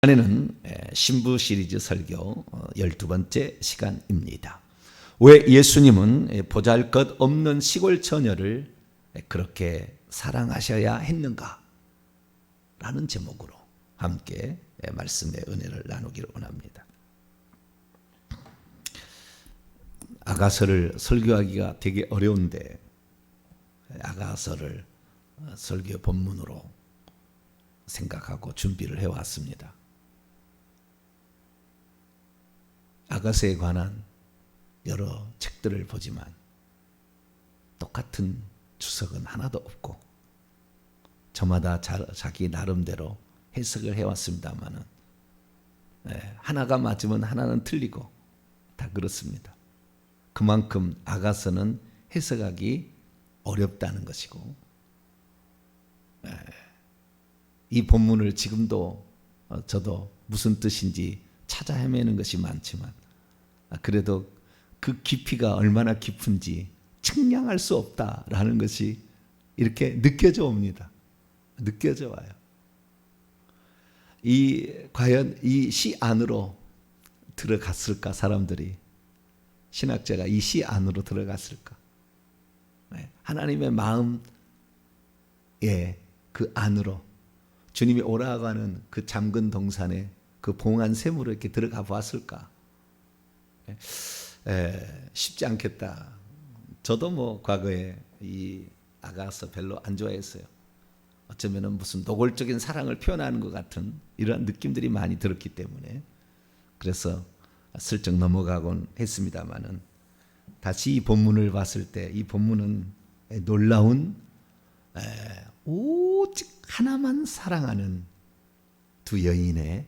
이번에는 신부 시리즈 설교 12번째 시간입니다. 왜 예수님은 보잘것없는 시골 처녀를 그렇게 사랑하셔야 했는가? 라는 제목으로 함께 말씀의 은혜를 나누기를 원합니다. 아가서를 설교하기가 되게 어려운데 아가서를 설교 본문으로 생각하고 준비를 해왔습니다. 아가서에 관한 여러 책들을 보지만 똑같은 주석은 하나도 없고 저마다 자기 나름대로 해석을 해왔습니다만은 하나가 맞으면 하나는 틀리고 다 그렇습니다. 그만큼 아가서는 해석하기 어렵다는 것이고 이 본문을 지금도 저도 무슨 뜻인지 찾아 헤매는 것이 많지만 그래도 그 깊이가 얼마나 깊은지 측량할 수 없다라는 것이 이렇게 느껴져 옵니다. 느껴져 와요. 과연 이 시 안으로 들어갔을까? 사람들이, 신학자가 이 시 안으로 들어갔을까? 하나님의 마음의 그 안으로 주님이 오라고 하는 그 잠근 동산에 그 봉한 샘으로 이렇게 들어가 보았을까? 쉽지 않겠다. 저도 과거에 이 아가서 별로 안 좋아했어요. 어쩌면은 무슨 노골적인 사랑을 표현하는 것 같은 이런 느낌들이 많이 들었기 때문에 그래서 슬쩍 넘어가곤 했습니다만은 다시 이 본문을 봤을 때 이 본문은 놀라운 오직 하나만 사랑하는 두 여인의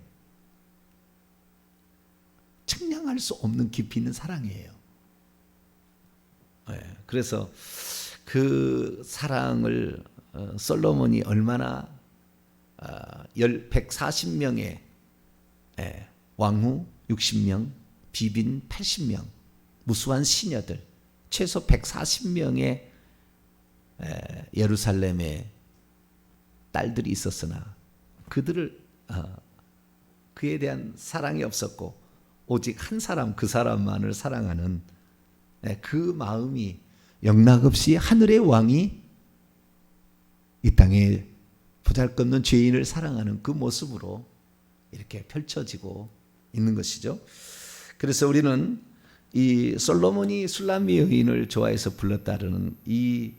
측량할 수 없는 깊이 있는 사랑이에요. 그래서 그 사랑을 솔로몬이 얼마나 140명의 왕후 60명, 비빈 80명, 무수한 시녀들, 최소 140명의 예루살렘의 딸들이 있었으나 그들을 그에 대한 사랑이 없었고 오직 한 사람, 그 사람만을 사랑하는 그 마음이 영락없이 하늘의 왕이 이 땅에 보잘것없는 죄인을 사랑하는 그 모습으로 이렇게 펼쳐지고 있는 것이죠. 그래서 우리는 이 솔로몬이 술람미 여인을 좋아해서 불렀다는 이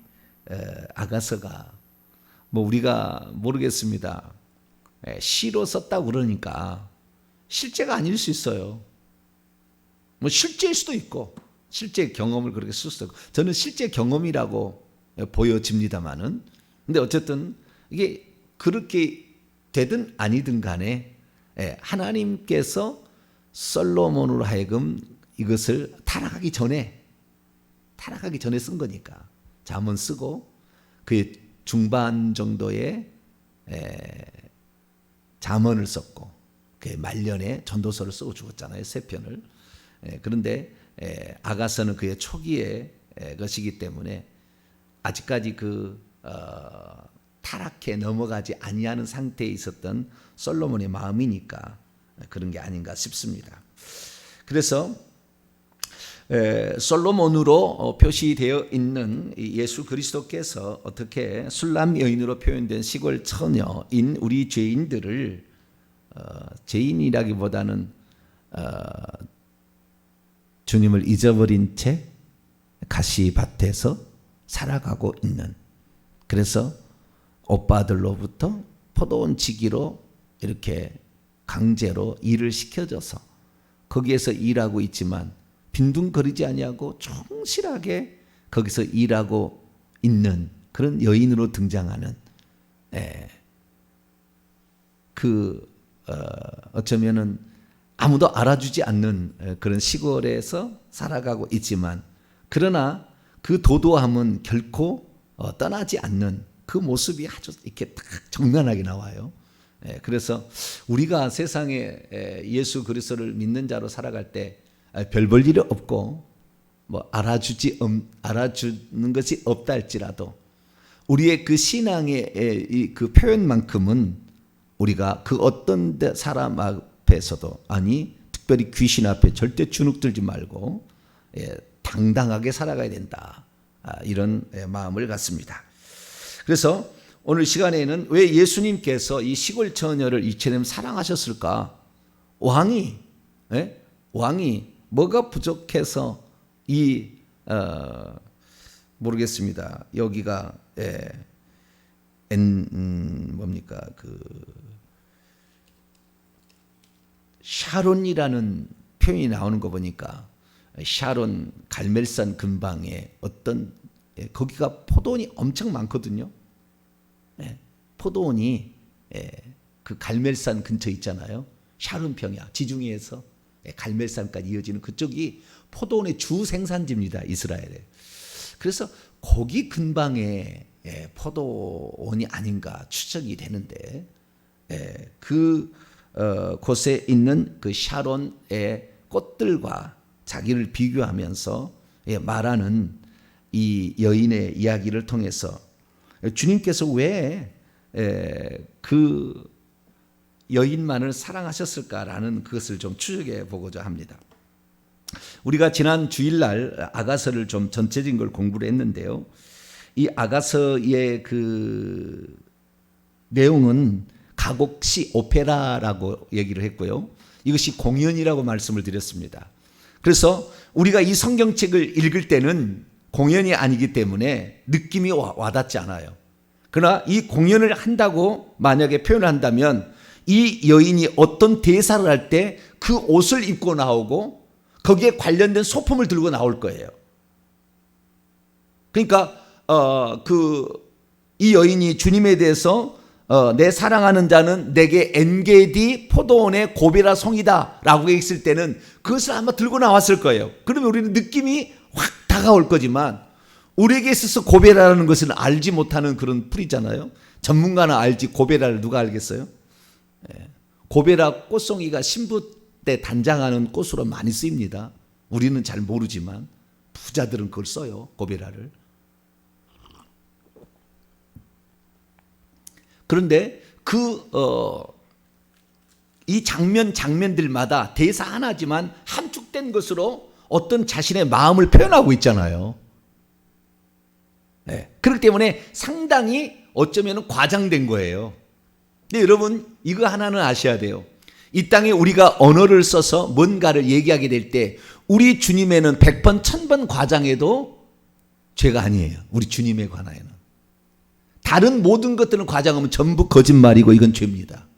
아가서가 우리가 모르겠습니다. 시로 썼다고 그러니까 실제가 아닐 수 있어요. 실제일 수도 있고 실제 경험을 그렇게 쓸 수도 있고 저는 실제 경험이라고 보여집니다만은 근데 어쨌든 이게 그렇게 되든 아니든 간에 하나님께서 솔로몬으로 하여금 이것을 타락하기 전에 쓴 거니까 잠언 쓰고 그의 중반 정도의 잠언을 썼고 그의 말년에 전도서를 쓰고 죽었잖아요. 3편을. 그런데 아가서는 그의 초기의 것이기 때문에 아직까지 타락해 넘어가지 아니하는 상태에 있었던 솔로몬의 마음이니까 그런 게 아닌가 싶습니다. 그래서 솔로몬으로 표시되어 있는 예수 그리스도께서 어떻게 술람 여인으로 표현된 시골 처녀인 우리 죄인들을 죄인이라기보다는 주님을 잊어버린 채 가시밭에서 살아가고 있는, 그래서 오빠들로부터 포도원 지기로 이렇게 강제로 일을 시켜줘서 거기에서 일하고 있지만 빈둥거리지 아니하고 충실하게 거기서 일하고 있는 그런 여인으로 등장하는 어쩌면은 아무도 알아주지 않는 그런 시골에서 살아가고 있지만 그러나 그 도도함은 결코 떠나지 않는 그 모습이 아주 이렇게 딱 정면하게 나와요. 그래서 우리가 세상에 예수 그리스도를 믿는 자로 살아갈 때 별 볼 일이 없고 알아주는 것이 없다 할지라도 우리의 그 신앙의 그 표현만큼은 우리가 그 어떤 사람 앞에서도, 아니 특별히 귀신 앞에 절대 주눅들지 말고 당당하게 살아가야 된다. 이런 마음을 갖습니다. 그래서 오늘 시간에는 왜 예수님께서 이 시골 처녀를 이처럼 사랑하셨을까? 왕이 뭐가 부족해서 모르겠습니다. 여기가 뭡니까 샤론이라는 표현이 나오는 거 보니까 샤론 갈멜산 근방에 어떤 거기가 포도원이 엄청 많거든요. 포도원이 그 갈멜산 근처에 있잖아요. 샤론 평야 지중해에서 갈멜산까지 이어지는 그쪽이 포도원의 주 생산지입니다. 이스라엘에. 그래서 거기 근방에 포도원이 아닌가 추정이 되는데 곳에 있는 그 샤론의 꽃들과 자기를 비교하면서 말하는 이 여인의 이야기를 통해서 주님께서 왜 그 여인만을 사랑하셨을까라는 그것을 좀 추적해 보고자 합니다. 우리가 지난 주일날 아가서를 좀 전체적인 걸 공부를 했는데요. 이 아가서의 그 내용은 가곡시 오페라라고 얘기를 했고요. 이것이 공연이라고 말씀을 드렸습니다. 그래서 우리가 이 성경책을 읽을 때는 공연이 아니기 때문에 느낌이 와닿지 않아요. 그러나 이 공연을 한다고 만약에 표현을 한다면 이 여인이 어떤 대사를 할 때 그 옷을 입고 나오고 거기에 관련된 소품을 들고 나올 거예요. 그러니까 이 여인이 주님에 대해서 내 사랑하는 자는 내게 엔게디 포도원의 고베라 송이다 라고 했을 때는 그것을 아마 들고 나왔을 거예요. 그러면 우리는 느낌이 확 다가올 거지만 우리에게 있어서 고베라라는 것은 알지 못하는 그런 풀이잖아요. 전문가는 알지 고베라를 누가 알겠어요? 고베라 꽃송이가 신부 때 단장하는 꽃으로 많이 쓰입니다. 우리는 잘 모르지만 부자들은 그걸 써요. 고베라를. 그런데 이 장면들마다 대사 하나지만 함축된 것으로 어떤 자신의 마음을 표현하고 있잖아요. 그렇기 때문에 상당히 어쩌면 과장된 거예요. 근데 여러분 이거 하나는 아셔야 돼요. 이 땅에 우리가 언어를 써서 뭔가를 얘기하게 될 때 우리 주님에는 100번 1000번 과장해도 죄가 아니에요. 우리 주님에 관하여는. 다른 모든 것들은 과장하면 전부 거짓말이고 이건 죄입니다.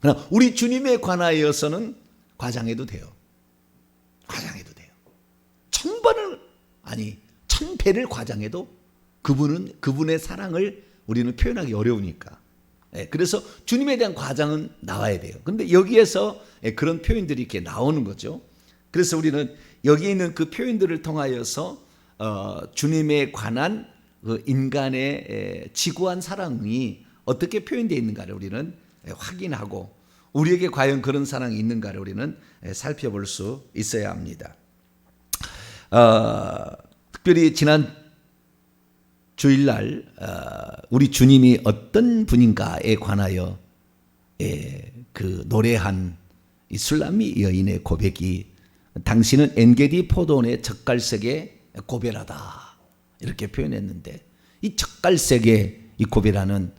그러나 우리 주님에 관하여서는 과장해도 돼요. 과장해도 돼요. 1000번을 아니 1000배를 과장해도 그분의 사랑을 우리는 표현하기 어려우니까. 그래서 주님에 대한 과장은 나와야 돼요. 그런데 여기에서 그런 표현들이 이렇게 나오는 거죠. 그래서 우리는 여기 있는 그 표현들을 통하여서 주님에 관한 그 인간의 지구한 사랑이 어떻게 표현되어 있는가를 우리는 확인하고 우리에게 과연 그런 사랑이 있는가를 우리는 살펴볼 수 있어야 합니다. 특별히 지난 주일날 우리 주님이 어떤 분인가에 관하여 그 노래한 이 술람미 여인의 고백이 당신은 엔게디 포도원의 젓갈색의 고베라다 이렇게 표현했는데 이 젓갈색의 이 고베라는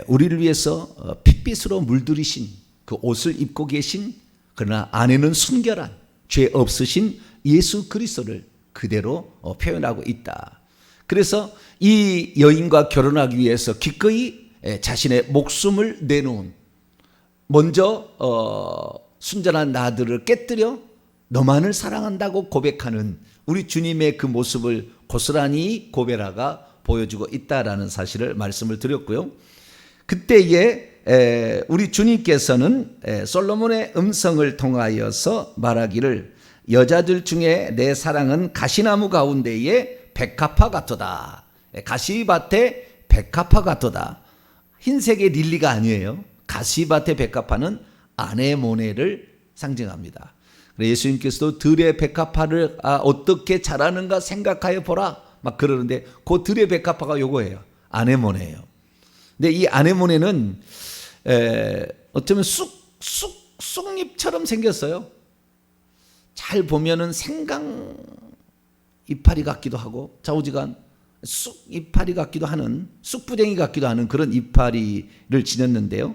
우리를 위해서 핏빛으로 물들이신 그 옷을 입고 계신 그러나 안에는 순결한 죄 없으신 예수 그리스도를 그대로 표현하고 있다. 그래서 이 여인과 결혼하기 위해서 기꺼이 자신의 목숨을 내놓은 먼저 순전한 나들을 깨뜨려 너만을 사랑한다고 고백하는 우리 주님의 그 모습을 고스란히 고베라가 보여주고 있다라는 사실을 말씀을 드렸고요. 그때에 우리 주님께서는 솔로몬의 음성을 통하여서 말하기를 여자들 중에 내 사랑은 가시나무 가운데에 백합화 같도다. 가시밭의 백합화 같도다. 흰색의 릴리가 아니에요. 가시밭의 백합화는 아네모네를 상징합니다. 예수님께서도 들의 백합화를 어떻게 자라는가 생각하여 보라 막 그러는데 그 들의 백합화가 요거예요. 아네모네예요. 근데 이 아네모네는 어쩌면 쑥잎처럼 생겼어요. 잘 보면은 생강 이파리 같기도 하고 좌우지간 쑥 이파리 같기도 하는, 쑥부쟁이 같기도 하는 그런 이파리를 지녔는데요.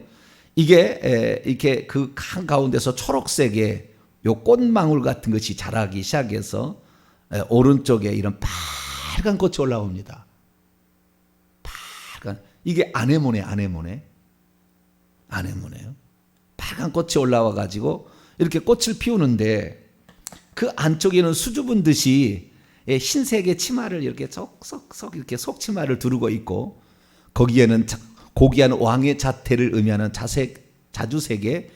이게 이렇게 그 한가운데서 초록색의 요 꽃망울 같은 것이 자라기 시작해서 오른쪽에 이런 빨간 꽃이 올라옵니다. 빨간, 이게 아네모네예요. 빨간 꽃이 올라와 가지고 이렇게 꽃을 피우는데 그 안쪽에는 수줍은 듯이 흰색의 치마를 이렇게 쏙쏙쏙 이렇게 속치마를 두르고 있고, 거기에는 고귀한 왕의 자태를 의미하는 자주색의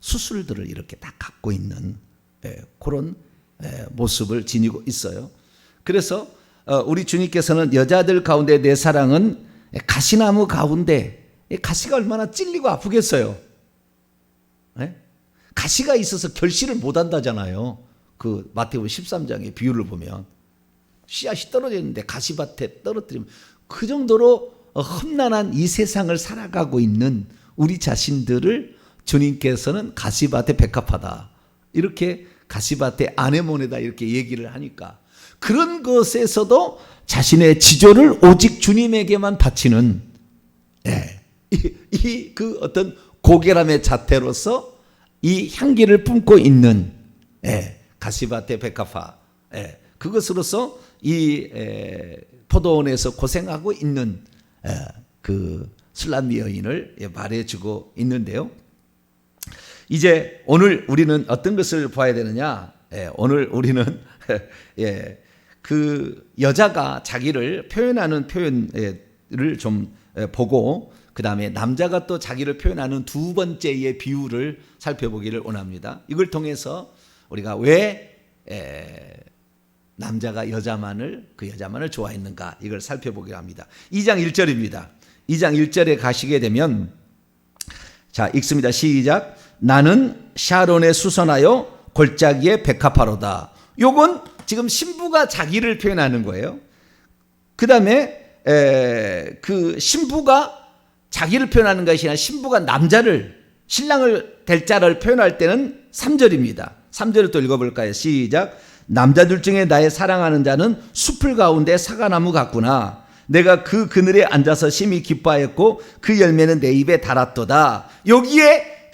수술들을 이렇게 다 갖고 있는 그런 모습을 지니고 있어요. 그래서 우리 주님께서는 여자들 가운데 내 사랑은 가시나무 가운데, 가시가 얼마나 찔리고 아프겠어요. 가시가 있어서 결실을 못 한다잖아요. 그 마태복음 13장의 비유를 보면 씨앗이 떨어져 있는데 가시밭에 떨어뜨리면, 그 정도로 험난한 이 세상을 살아가고 있는 우리 자신들을 주님께서는 가시밭에 백합하다, 이렇게 가시밭에 아네모네다 이렇게 얘기를 하니까, 그런 것에서도 자신의 지조를 오직 주님에게만 바치는 그 어떤 고결함의 자태로서 이 향기를 뿜고 있는 가시밭의 백합화, 그것으로서 이 포도원에서 고생하고 있는 그 술람미 여인을 말해주고 있는데요. 이제 오늘 우리는 어떤 것을 봐야 되느냐? 오늘 우리는 그 여자가 자기를 표현하는 표현을 좀 보고, 그 다음에 남자가 또 자기를 표현하는 두 번째의 비유를 살펴보기를 원합니다. 이걸 통해서 우리가 왜 남자가 그 여자만을 좋아했는가, 이걸 살펴보기로 합니다. 2장 1절입니다. 2장 1절에 가시게 되면, 자, 읽습니다. 시작. 나는 샤론에 수선하여 골짜기에 백합화로다. 요건 지금 신부가 자기를 표현하는 거예요. 그 다음에 그 신부가 자기를 표현하는 것이 아니라 신부가 신랑을 될 자를 표현할 때는 3절입니다. 3절을 또 읽어볼까요? 시작. 남자들 중에 나의 사랑하는 자는 숲을 가운데 사과나무 같구나. 내가 그 그늘에 앉아서 심히 기뻐하였고 그 열매는 내 입에 달았도다. 여기에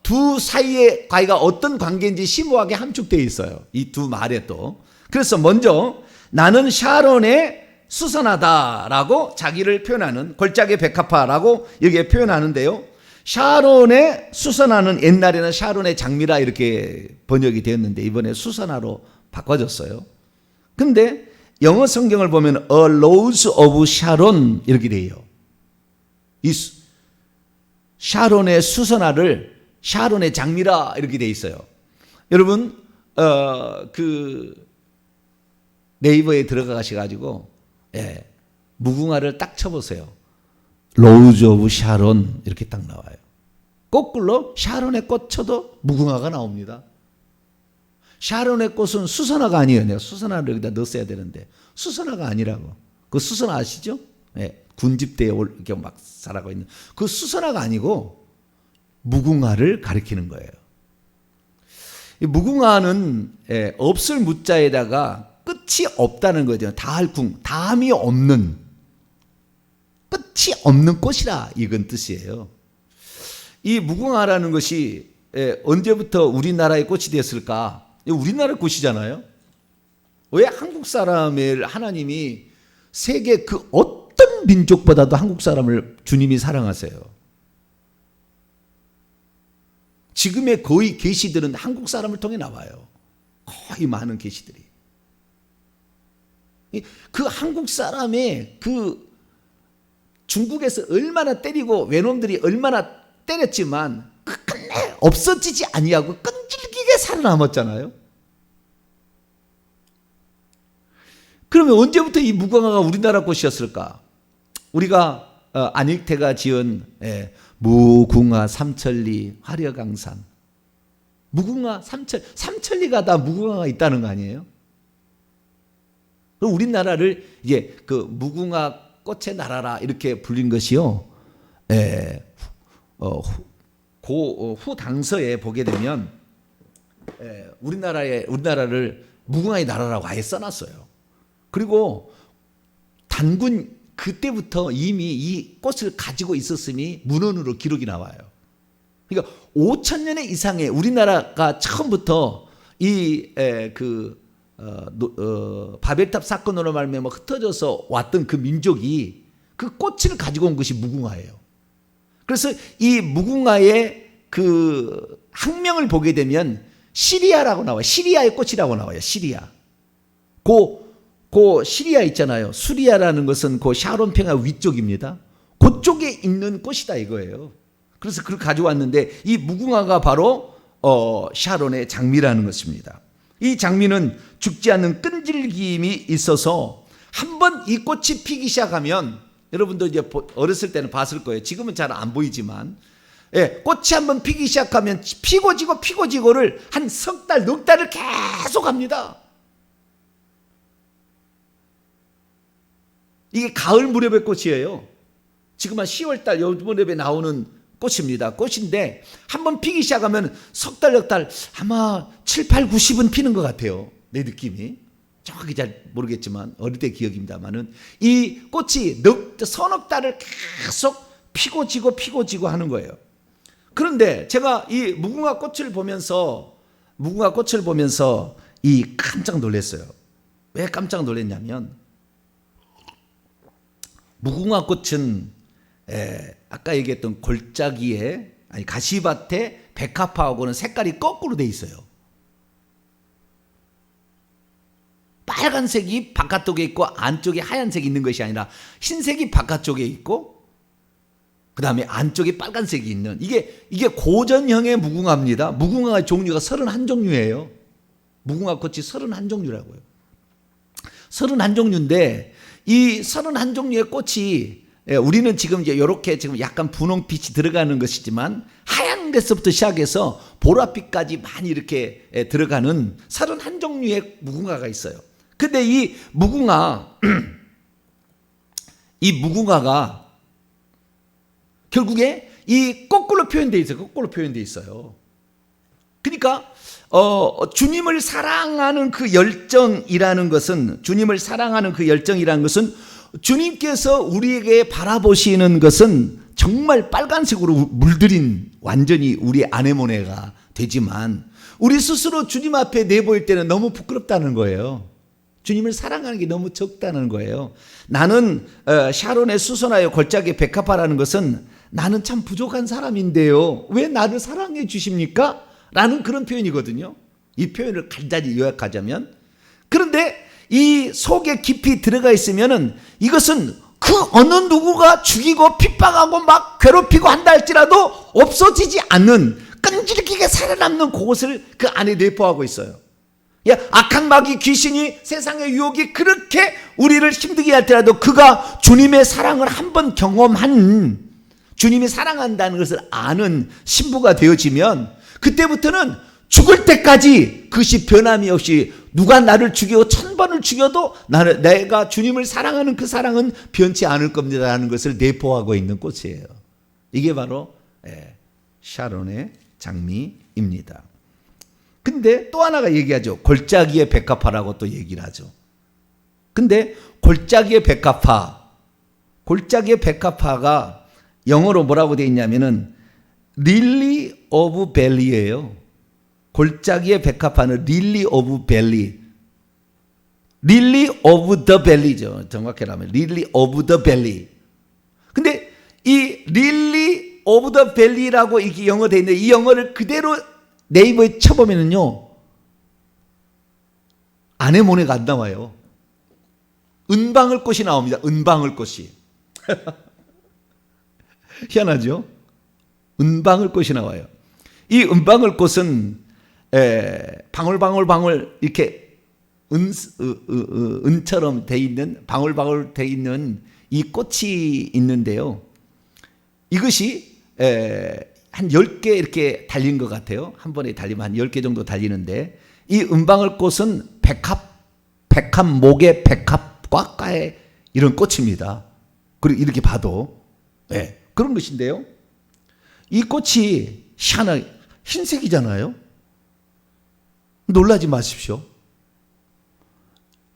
두 사이의 관계가 어떤 관계인지 심오하게 함축되어 있어요. 이 두 말에 또. 그래서 먼저 나는 샤론에 수선하다라고 자기를 표현하는, 골짜기 백합화라고 여기에 표현하는데요. 샤론에 수선하는, 옛날에는 샤론의 장미라 이렇게 번역이 되었는데 이번에 수선화로 바꿔졌어요. 근데 영어 성경을 보면 A Rose of Sharon 이렇게 돼요. 이 샤론의 수선화를 샤론의 장미라 이렇게 돼 있어요. 여러분 그 네이버에 들어가셔가지고 무궁화를 딱 쳐보세요. 로즈 오브 샤론 이렇게 딱 나와요. 거꾸로 샤론의 꽃 쳐도 무궁화가 나옵니다. 샤론의 꽃은 수선화가 아니에요. 내가 수선화를 여기다 넣었어야 되는데 수선화가 아니라고. 그 수선화 아시죠? 군집대에 이렇게 막 살아가고 있는 그 수선화가 아니고 무궁화를 가리키는 거예요. 이 무궁화는 없을 무자에다가 끝이 없다는 거죠. 다할궁, 다함이 없는, 끝이 없는 꽃이라 이건 뜻이에요. 이 무궁화라는 것이 언제부터 우리나라의 꽃이 됐을까? 우리나라 꽃이잖아요. 왜 한국 사람을 하나님이 세계 그 어떤 민족보다도 한국 사람을 주님이 사랑하세요. 지금의 거의 계시들은 한국 사람을 통해 나와요. 거의 많은 계시들이. 그 한국 사람의 그 중국에서 얼마나 때리고 외놈들이 얼마나 때렸지만 끝내 없어지지 아니하고 끈질기게 살아남았잖아요. 그러면 언제부터 이 무궁화가 우리나라 꽃이었을까? 우리가 안익태가 지은 무궁화 삼천리 화려강산, 무궁화 삼천리가 다 무궁화가 있다는 거 아니에요? 그럼 우리나라를 이제 그 무궁화 꽃의 나라라 이렇게 불린 것이요. 후 당서에 보게 되면 우리나라를 무궁화의 나라라고 아예 써놨어요. 그리고 단군 그때부터 이미 이 꽃을 가지고 있었음이 문헌으로 기록이 나와요. 그러니까 5,000년 이상의 우리나라가 처음부터 바벨탑 사건으로 말미암아 흩어져서 왔던 그 민족이 그 꽃을 가지고 온 것이 무궁화예요. 그래서 이 무궁화의 그 학명을 보게 되면 시리아라고 나와요. 시리아의 꽃이라고 나와요. 시리아. 그 시리아 있잖아요. 수리아라는 것은 그 샤론 평야 위쪽입니다. 그쪽에 있는 꽃이다 이거예요. 그래서 그걸 가져왔는데 이 무궁화가 바로 샤론의 장미라는 것입니다. 이 장미는 죽지 않는 끈질김이 있어서 한번 이 꽃이 피기 시작하면 여러분도 이제 어렸을 때는 봤을 거예요. 지금은 잘 안 보이지만 꽃이 한번 피기 시작하면 피고 지고를 한 석 달, 넉 달을 계속 합니다. 이게 가을 무렵의 꽃이에요. 지금 한 10월 달 요 무렵에 나오는 꽃입니다. 꽃인데 한번 피기 시작하면 석 달, 넉 달 아마 7, 8, 90은 피는 것 같아요. 내 느낌이. 정확히 잘 모르겠지만 어릴 때 기억입니다만은 이 꽃이 서너 달을 계속 피고 지고 하는 거예요. 그런데 제가 이 무궁화 꽃을 보면서 이 깜짝 놀랐어요. 왜 깜짝 놀랐냐면 무궁화 꽃은 아까 얘기했던 골짜기에 가시밭에 백합화하고는 색깔이 거꾸로 돼 있어요. 빨간색이 바깥쪽에 있고 안쪽에 하얀색이 있는 것이 아니라 흰색이 바깥쪽에 있고 그 다음에 안쪽에 빨간색이 있는 이게 고전형의 무궁화입니다. 무궁화의 종류가 31종류예요. 무궁화 꽃이 31종류라고요. 31종류인데 이 31종류의 꽃이 우리는 지금 이제 이렇게 지금 약간 분홍빛이 들어가는 것이지만 하얀 데서부터 시작해서 보랏빛까지 많이 이렇게 들어가는 31종류의 무궁화가 있어요. 근데 이 무궁화가 결국에 이 거꾸로 표현되어 있어요. 그러니까 주님을 사랑하는 그 열정이라는 것은 주님께서 우리에게 바라보시는 것은 정말 빨간색으로 물들인 완전히 우리 아네모네가 되지만 우리 스스로 주님 앞에 내보일 때는 너무 부끄럽다는 거예요. 주님을 사랑하는 게 너무 적다는 거예요. 나는 샤론의 수선하여 골짜기의 백합화라는 것은 나는 참 부족한 사람인데요. 왜 나를 사랑해 주십니까? 라는 그런 표현이거든요. 이 표현을 간단히 요약하자면. 그런데 이 속에 깊이 들어가 있으면은 이것은 그 어느 누구가 죽이고 핍박하고 막 괴롭히고 한다 할지라도 없어지지 않는 끈질기게 살아남는 그것을 그 안에 내포하고 있어요. 악한 마귀 귀신이 세상의 유혹이 그렇게 우리를 힘들게 할지라도 그가 주님의 사랑을 한번 경험한 주님이 사랑한다는 것을 아는 신부가 되어지면 그때부터는 죽을 때까지 그것이 변함이 없이 누가 나를 죽이고 1000번을 죽여도 내가 주님을 사랑하는 그 사랑은 변치 않을 겁니다라는 것을 내포하고 있는 꽃이에요. 이게 바로 샤론의 장미입니다. 근데 또 하나가 얘기하죠. 골짜기의 백합화라고 또 얘기를 하죠. 근데 골짜기의 백합화가 영어로 뭐라고 되어 있냐면은 릴리 오브 벨리예요. 골짜기의 백합화는 릴리 오브 벨리. 릴리 오브 더 벨리죠. 정확히라면 릴리 오브 더 벨리. 근데 이 릴리 오브 더 벨리라고 이게 영어 되어 있는데 이 영어를 그대로 네이버에 쳐보면은요 아네모네가 안 나와요. 은방울꽃이 나옵니다. 은방울꽃이. 희한하죠? 은방울꽃이 나와요. 이 은방울꽃은 방울방울 이렇게 은처럼 돼 있는 방울방울 돼 있는 이 꽃이 있는데요. 이것이 한 10개 이렇게 달린 것 같아요. 한 번에 달리면 한 10개 정도 달리는데 이 은방울꽃은 백합목의 백합과과의 이런 꽃입니다. 그리고 이렇게 봐도 그런 것인데요. 이 꽃이 희한하게 흰색이잖아요. 놀라지 마십시오.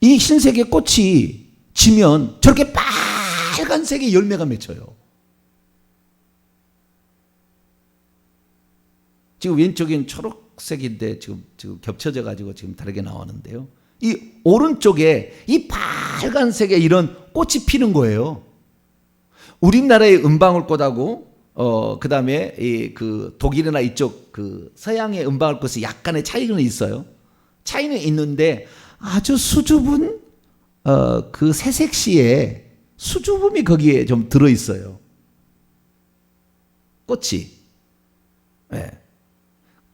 이 흰색의 꽃이 지면 저렇게 빨간색의 열매가 맺혀요. 지금 왼쪽엔 초록색인데 지금 겹쳐져 가지고 지금 다르게 나오는데요. 이 오른쪽에 이 빨간색의 이런 꽃이 피는 거예요. 우리나라의 은방울꽃하고 그다음에 그 독일이나 이쪽 그 서양의 은방울꽃이 약간의 차이는 있어요. 차이는 있는데 아주 수줍은 그 새색시에 수줍음이 거기에 좀 들어 있어요. 꽃이.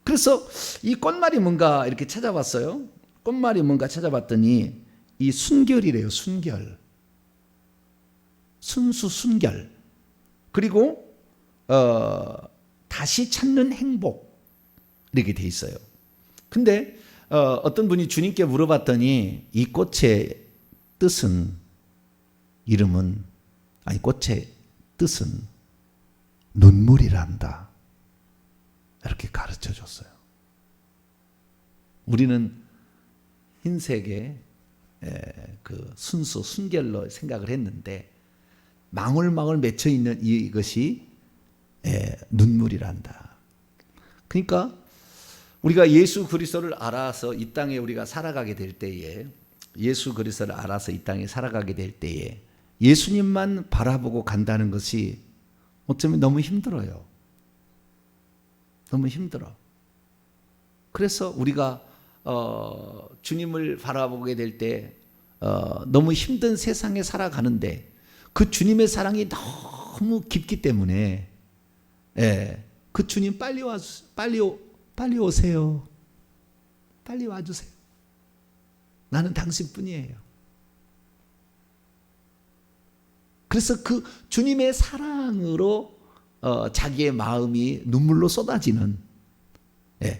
그래서 이 꽃말이 뭔가 이렇게 찾아봤어요. 꽃말이 뭔가 찾아봤더니 이 순결이래요. 순결. 순수 순결. 그리고 다시 찾는 행복 이렇게 돼 있어요. 근데 어떤 분이 주님께 물어봤더니 이 꽃의 뜻은 꽃의 뜻은 눈물이란다. 이렇게 가르쳐 줬어요. 우리는 흰색의 그 순수 순결로 생각을 했는데 망울망울 맺혀 있는 이것이 눈물이란다. 그러니까 우리가 예수 그리스도를 알아서 이 땅에 우리가 살아가게 될 때에 예수 그리스도를 알아서 이 땅에 살아가게 될 때에 예수님만 바라보고 간다는 것이 어쩌면 너무 힘들어요. 너무 힘들어. 그래서 우리가 주님을 바라보게 될 때 너무 힘든 세상에 살아가는데 그 주님의 사랑이 너무 깊기 때문에 그 주님 빨리 오세요. 빨리 와주세요. 나는 당신뿐이에요. 그래서 그 주님의 사랑으로 자기의 마음이 눈물로 쏟아지는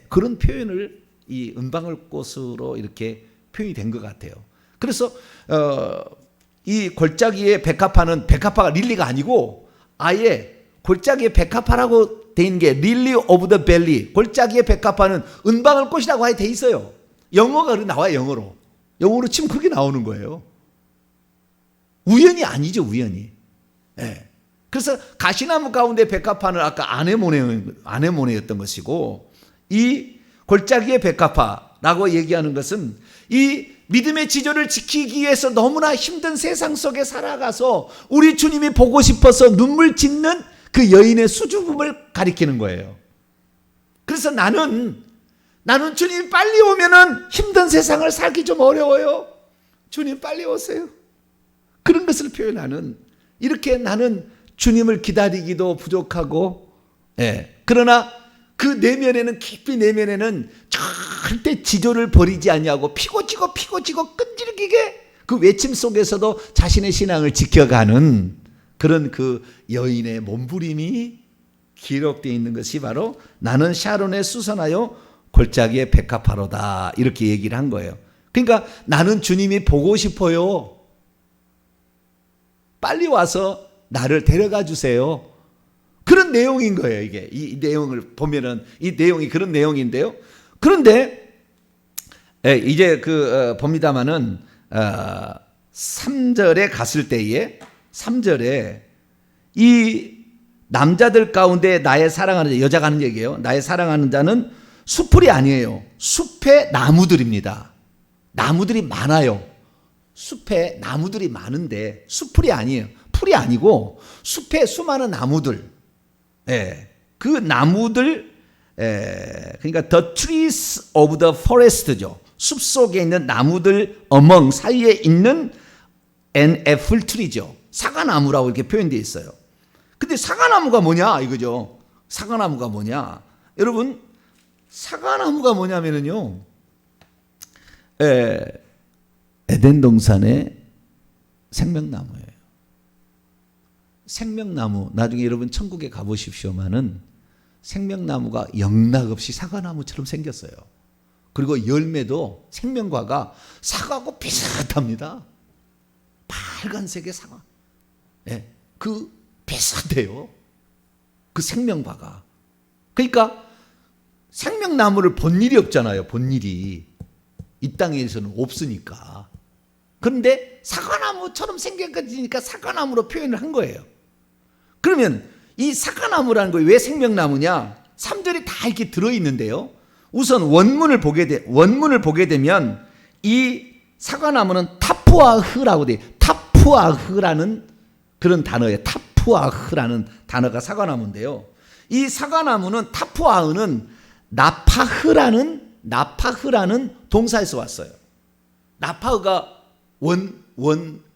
그런 표현을 이 은방울꽃으로 이렇게 표현이 된 것 같아요. 그래서 이 골짜기의 백합화는 백합화가 릴리가 아니고 아예 골짜기의 백합화라고 돼 있는 게 릴리 오브 더 밸리, 골짜기의 백합화는 은방울꽃이라고 아예 돼 있어요. 영어가 나와요. 영어로 치면 그게 나오는 거예요. 우연이 아니죠. 우연이. 그래서 가시나무 가운데 백합화는 아까 아네모네였던 것이고 이 골짜기의 백합화라고 얘기하는 것은 이 믿음의 지조를 지키기 위해서 너무나 힘든 세상 속에 살아가서 우리 주님이 보고 싶어서 눈물 짓는 그 여인의 수줍음을 가리키는 거예요. 그래서 나는 주님이 빨리 오면은 힘든 세상을 살기 좀 어려워요. 주님 빨리 오세요. 그런 것을 표현하는, 이렇게 나는 주님을 기다리기도 부족하고, 그러나 그 내면에는, 깊이 내면에는 절대 지조를 버리지 아니하고 피고지고 끈질기게 그 외침 속에서도 자신의 신앙을 지켜가는 그런 그 여인의 몸부림이 기록되어 있는 것이 바로 나는 샤론에 수선하여 골짜기의 백합화로다, 이렇게 얘기를 한 거예요. 그러니까 나는 주님이 보고 싶어요. 빨리 와서 나를 데려가 주세요. 그런 내용인 거예요. 이게 이 내용을 보면은 이 내용이 그런 내용인데요. 그런데 이제 봅니다마는 3절에 갔을 때에 3절에 이 남자들 가운데 나의 사랑하는 자, 여자가 하는 얘기예요. 나의 사랑하는 자는 수풀이 아니에요. 숲의 나무들입니다. 나무들이 많아요. 숲에 나무들이 많은데 수풀이 아니에요. 풀이 아니고 숲에 수많은 나무들. 그 나무들, 그러니까 the trees of the forest죠. 숲 속에 있는 나무들 among, 사이에 있는 an apple tree죠. 사과나무라고 이렇게 표현되어 있어요. 근데 사과나무가 뭐냐 이거죠. 사과나무가 뭐냐? 여러분, 사과나무가 뭐냐면요, 에덴 동산의 생명나무예요. 생명나무, 나중에 여러분 천국에 가보십시오만은 생명나무가 영락없이 사과나무처럼 생겼어요. 그리고 열매도 생명과가 사과하고 비슷합니다. 빨간색의 사과. 그 비슷해요. 그 생명과가. 그러니까 생명나무를 본 일이 없잖아요. 본 일이. 이 땅에서는 없으니까. 그런데 사과나무처럼 생겨지니까 사과나무로 표현을 한 거예요. 그러면 이 사과나무라는 거 왜 생명나무냐? 3절이 다 이렇게 들어있는데요. 우선 원문을 보게 되면 이 사과나무는 타푸아흐라고 돼요. 타푸아흐라는 그런 단어예요. 타푸아흐라는 단어가 사과나무인데요. 이 사과나무는 타푸아흐는 나파흐라는 동사에서 왔어요. 나파흐가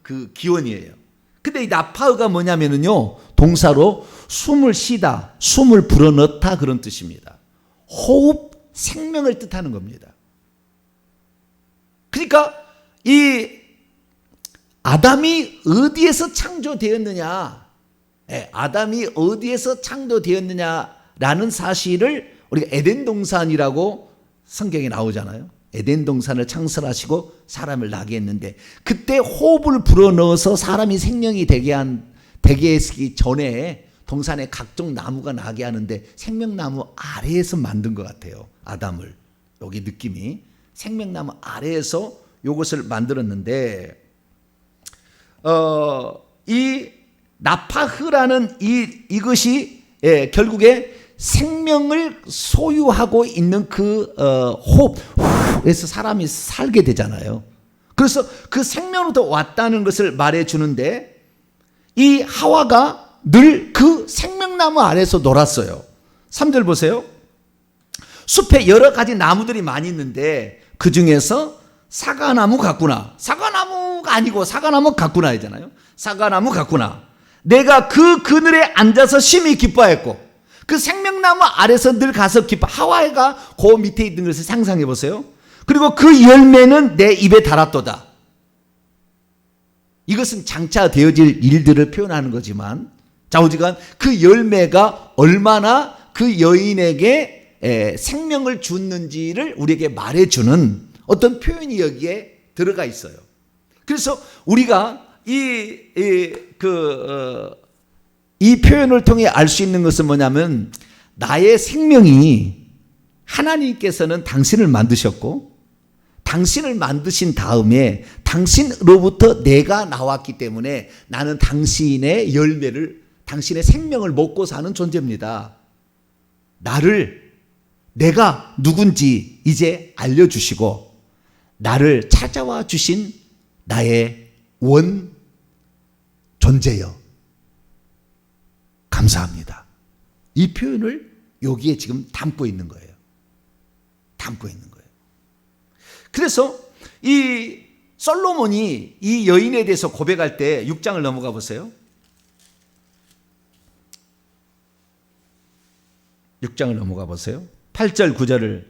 그 기원이에요. 근데 이 나파흐가 뭐냐면요, 동사로 숨을 쉬다, 숨을 불어넣다 그런 뜻입니다. 호흡, 생명을 뜻하는 겁니다. 그러니까 이 아담이 어디에서 창조되었느냐, 아담이 어디에서 창조되었느냐라는 사실을 우리가 에덴 동산이라고 성경에 나오잖아요. 에덴 동산을 창설하시고 사람을 나게 했는데, 그때 호흡을 불어넣어서 사람이 생명이 되게 했기 전에 동산에 각종 나무가 나게 하는데 생명나무 아래에서 만든 것 같아요. 아담을. 여기 느낌이 생명나무 아래에서 이것을 만들었는데, 이 나파흐라는 이것이 결국에 생명을 소유하고 있는 그 호흡에서 사람이 살게 되잖아요. 그래서 그 생명으로부터 왔다는 것을 말해주는데, 이 하와가 늘 그 생명나무 아래에서 놀았어요. 3절 보세요. 숲에 여러 가지 나무들이 많이 있는데 그 중에서 사과나무 같구나. 사과나무가 아니고 사과나무 같구나 하잖아요. 사과나무 같구나. 내가 그 그늘에 앉아서 심히 기뻐했고, 그 생명나무 아래서 늘 가서 기뻐. 하와이가 그 밑에 있는 것을 상상해 보세요. 그리고 그 열매는 내 입에 달았도다. 이것은 장차 되어질 일들을 표현하는 거지만, 좌우지간 그 열매가 얼마나 그 여인에게 생명을 줬는지를 우리에게 말해주는 어떤 표현이 여기에 들어가 있어요. 그래서 우리가 이 표현을 통해 알 수 있는 것은 뭐냐면, 나의 생명이 하나님께서는 당신을 만드셨고, 당신을 만드신 다음에 당신으로부터 내가 나왔기 때문에 나는 당신의 열매를, 당신의 생명을 먹고 사는 존재입니다. 내가 누군지 이제 알려주시고 나를 찾아와 주신 나의 원 존재여, 감사합니다. 이 표현을 여기에 지금 담고 있는 거예요. 담고 있는 거예요. 그래서 이 솔로몬이 이 여인에 대해서 고백할 때 6장을 넘어가 보세요. 6장을 넘어가 보세요. 8절 9절을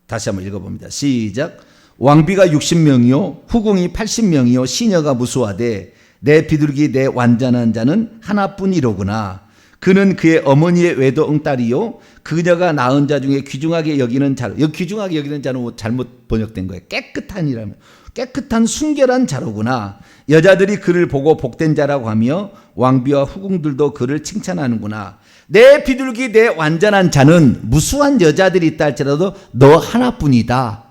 다시 한번 읽어봅니다. 시작. 왕비가 60명이요 후궁이 80명이요 시녀가 무수하되 내 비둘기 내 완전한 자는 하나뿐이로구나. 그는 그의 어머니의 외도 응딸이요 그녀가 낳은 자 중에 귀중하게 여기는 자로, 여기 귀중하게 여기는 자는 잘못 번역된 거예요. 깨끗한이라면 깨끗한 순결한 자로구나. 여자들이 그를 보고 복된 자라고 하며 왕비와 후궁들도 그를 칭찬하는구나. 내 비둘기 내 완전한 자는 무수한 여자들이 있다 할지라도 너 하나뿐이다.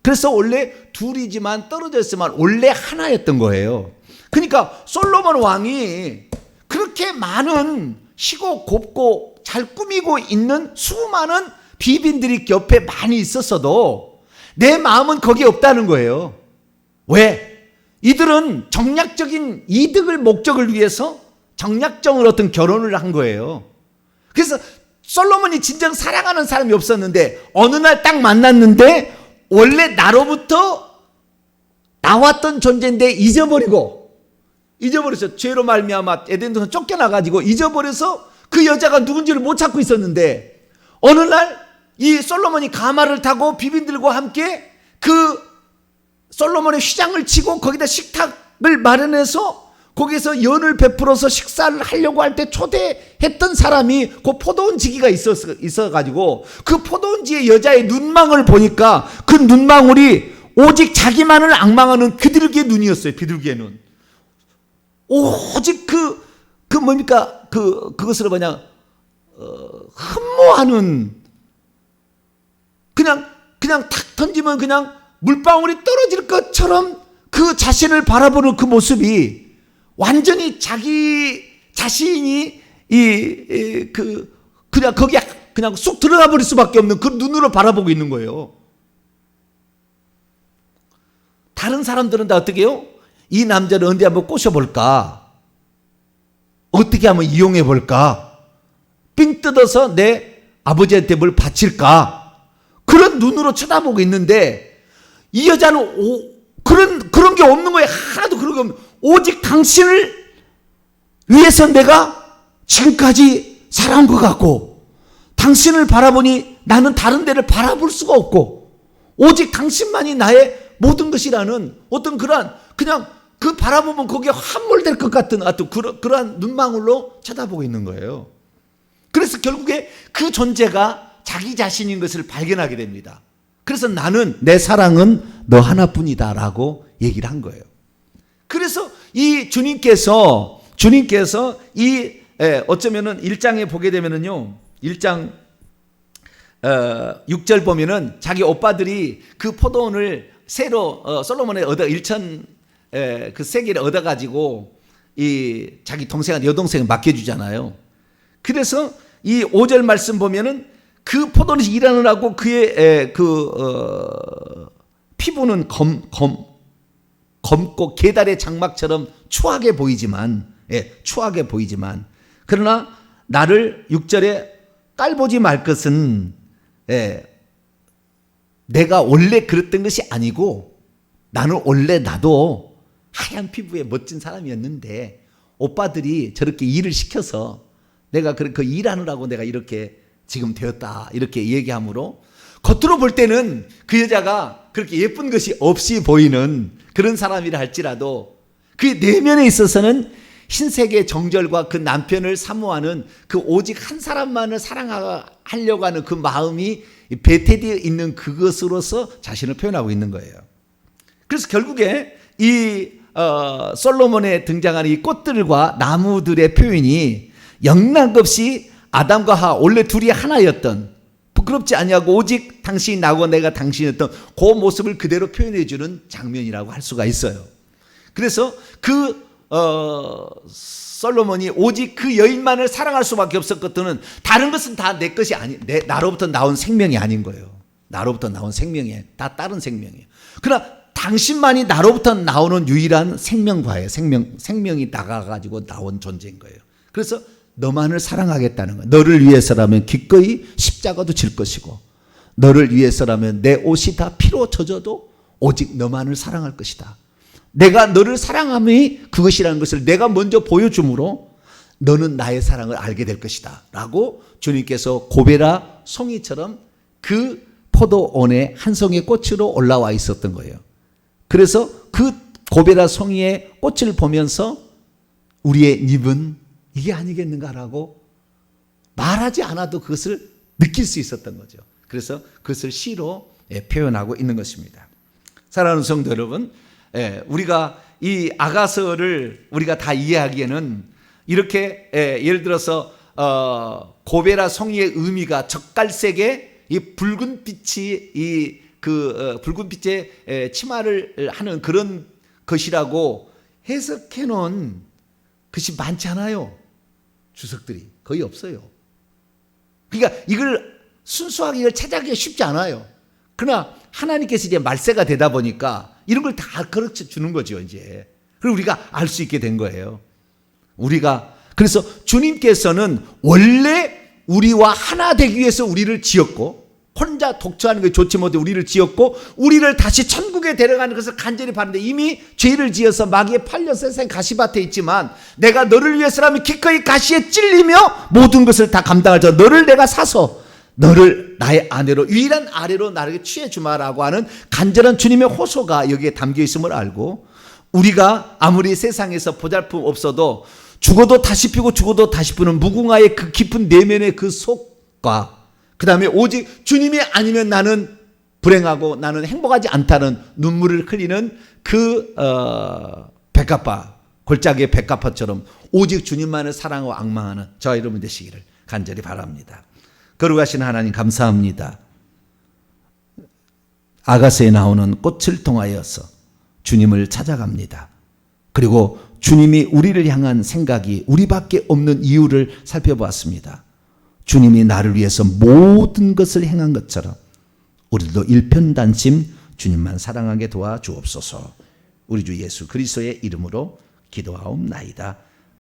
그래서 원래 둘이지만 떨어져 있지만 원래 하나였던 거예요. 그러니까 솔로몬 왕이 그렇게 많은 희고 곱고 잘 꾸미고 있는 수많은 비빈들이 옆에 많이 있었어도 내 마음은 거기에 없다는 거예요. 왜? 이들은 정략적인 이득을 목적을 위해서 정략적인 어떤 결혼을 한 거예요. 그래서 솔로몬이 진정 사랑하는 사람이 없었는데 어느 날 딱 만났는데 원래 나로부터 나왔던 존재인데 잊어버렸어. 죄로 말미암아 에덴에서 쫓겨나가지고 잊어버려서 그 여자가 누군지를 못 찾고 있었는데 어느 날 이 솔로몬이 가마를 타고 비빈들과 함께 그 솔로몬의 휘장을 치고 거기다 식탁을 마련해서 거기서 연을 베풀어서 식사를 하려고 할 때 초대했던 사람이 그 포도원지기가 있어가지고 그 포도원지의 여자의 눈망울을 보니까 그 눈망울이 오직 자기만을 앙망하는 비둘기의 눈이었어요. 비둘기의 눈. 오직 그 그 뭡니까? 그것을 뭐냐? 흠모하는, 그냥 탁 던지면 그냥 물방울이 떨어질 것처럼 그 자신을 바라보는 그 모습이 완전히 자기 자신이 그냥 거기에 그냥 쑥 들어가 버릴 수밖에 없는 그 눈으로 바라보고 있는 거예요. 다른 사람들은 다 어떻게 해요? 이 남자를 언제 한번 꼬셔볼까? 어떻게 한번 이용해볼까? 삥 뜯어서 내 아버지한테 뭘 바칠까? 그런 눈으로 쳐다보고 있는데 이 여자는 그런 게 없는 거예요. 하나도 그런 게 없는 거예요. 오직 당신을 위해서 내가 지금까지 살아온 것 같고, 당신을 바라보니 나는 다른 데를 바라볼 수가 없고, 오직 당신만이 나의 모든 것이라는 어떤 그러한, 그냥 그 바라보면 거기에 함몰될 것 같은 어떤 그러한 눈망울로 쳐다보고 있는 거예요. 그래서 결국에 그 존재가 자기 자신인 것을 발견하게 됩니다. 그래서 나는, 내 사랑은 너 하나뿐이다 라고 얘기를 한 거예요. 그래서 이 주님께서 어쩌면은 1장에 보게 되면은요, 1장 6절 보면은 자기 오빠들이 그 포도원을 새로 솔로몬의 그 세계를 얻어가지고 이 자기 동생한테, 여동생을 맡겨주잖아요. 그래서 이 5절 말씀 보면은 그 포도원에서 일하느라고 그의 피부는 검고 게달의 장막처럼 추하게 보이지만, 그러나 나를 6절에 깔보지 말 것은 내가 원래 그랬던 것이 아니고, 나는 원래 나도 하얀 피부의 멋진 사람이었는데 오빠들이 저렇게 일을 시켜서 내가 그 일하느라고 내가 이렇게 지금 되었다, 이렇게 얘기하므로 겉으로 볼 때는 그 여자가 그렇게 예쁜 것이 없이 보이는 그런 사람이라 할지라도 그 내면에 있어서는 흰색의 정절과 그 남편을 사모하는 그 오직 한 사람만을 사랑하려고 하는 그 마음이 배태되어 있는 그것으로서 자신을 표현하고 있는 거예요. 그래서 결국에 이 솔로몬에 등장하는 이 꽃들과 나무들의 표현이 영락없이 아담과 하와, 원래 둘이 하나였던, 부끄럽지 아니하고 오직 당신이 나고 내가 당신이었던 그 모습을 그대로 표현해 주는 장면이라고 할 수가 있어요. 그래서 솔로몬이 오직 그 여인만을 사랑할 수밖에 없었거든은 다른 것은 다 내 것이 나로부터 나온 생명이 아닌 거예요. 나로부터 나온 생명이 다 다른 생명이에요. 그러나 당신만이 나로부터 나오는 유일한 생명과예요. 생명이 나가가지고 나온 존재인 거예요. 그래서 너만을 사랑하겠다는 거예요. 너를 위해서라면 기꺼이 십자가도 질 것이고, 너를 위해서라면 내 옷이 다 피로 젖어도 오직 너만을 사랑할 것이다. 내가 너를 사랑함이 그것이라는 것을 내가 먼저 보여줌으로 너는 나의 사랑을 알게 될 것이다 라고 주님께서 고베라 송이처럼 그 포도원에 한 송이의 꽃으로 올라와 있었던 거예요. 그래서 그 고베라 송이의 꽃을 보면서 우리의 입은 이게 아니겠는가라고 말하지 않아도 그것을 느낄 수 있었던 거죠. 그래서 그것을 시로 표현하고 있는 것입니다. 사랑하는 성도 여러분, 우리가 이 아가서를 우리가 다 이해하기에는 이렇게 예를 들어서 고베라 송이의 의미가 적갈색의 이 붉은 빛이 붉은 빛의 치마를 하는 그런 것이라고 해석해 놓은 것이 많지 않아요. 주석들이 거의 없어요. 그러니까 이걸 순수하게 이걸 찾아가기가 쉽지 않아요. 그러나 하나님께서 이제 말세가 되다 보니까 이런 걸 다 가르쳐 주는 거죠, 이제. 그리고 우리가 알 수 있게 된 거예요. 그래서 주님께서는 원래 우리와 하나 되기 위해서 우리를 지었고, 혼자 독처하는 게 좋지 못해 우리를 지었고, 우리를 다시 천국에 데려가는 것을 간절히 바라는데 이미 죄를 지어서 마귀에 팔려 세상 가시밭에 있지만 내가 너를 위해서라면 기꺼이 가시에 찔리며 모든 것을 다 감당할 자, 너를 내가 사서 너를 나의 아내로, 유일한 아내로 나에게 취해 주마라고 하는 간절한 주님의 호소가 여기에 담겨 있음을 알고, 우리가 아무리 세상에서 보잘품 없어도 죽어도 다시 피고 죽어도 다시 피는 무궁화의 그 깊은 내면의 그 속과, 그 다음에 오직 주님이 아니면 나는 불행하고 나는 행복하지 않다는 눈물을 흘리는 그 백합화 골짜기의 백합화처럼 오직 주님만을 사랑하고 앙망하는 저와 여러분 되시기를 간절히 바랍니다. 거룩하신 하나님 감사합니다. 아가서에 나오는 꽃을 통하여서 주님을 찾아갑니다. 그리고 주님이 우리를 향한 생각이 우리밖에 없는 이유를 살펴보았습니다. 주님이 나를 위해서 모든 것을 행한 것처럼 우리도 일편단심 주님만 사랑하게 도와주옵소서. 우리 주 예수 그리스도의 이름으로 기도하옵나이다.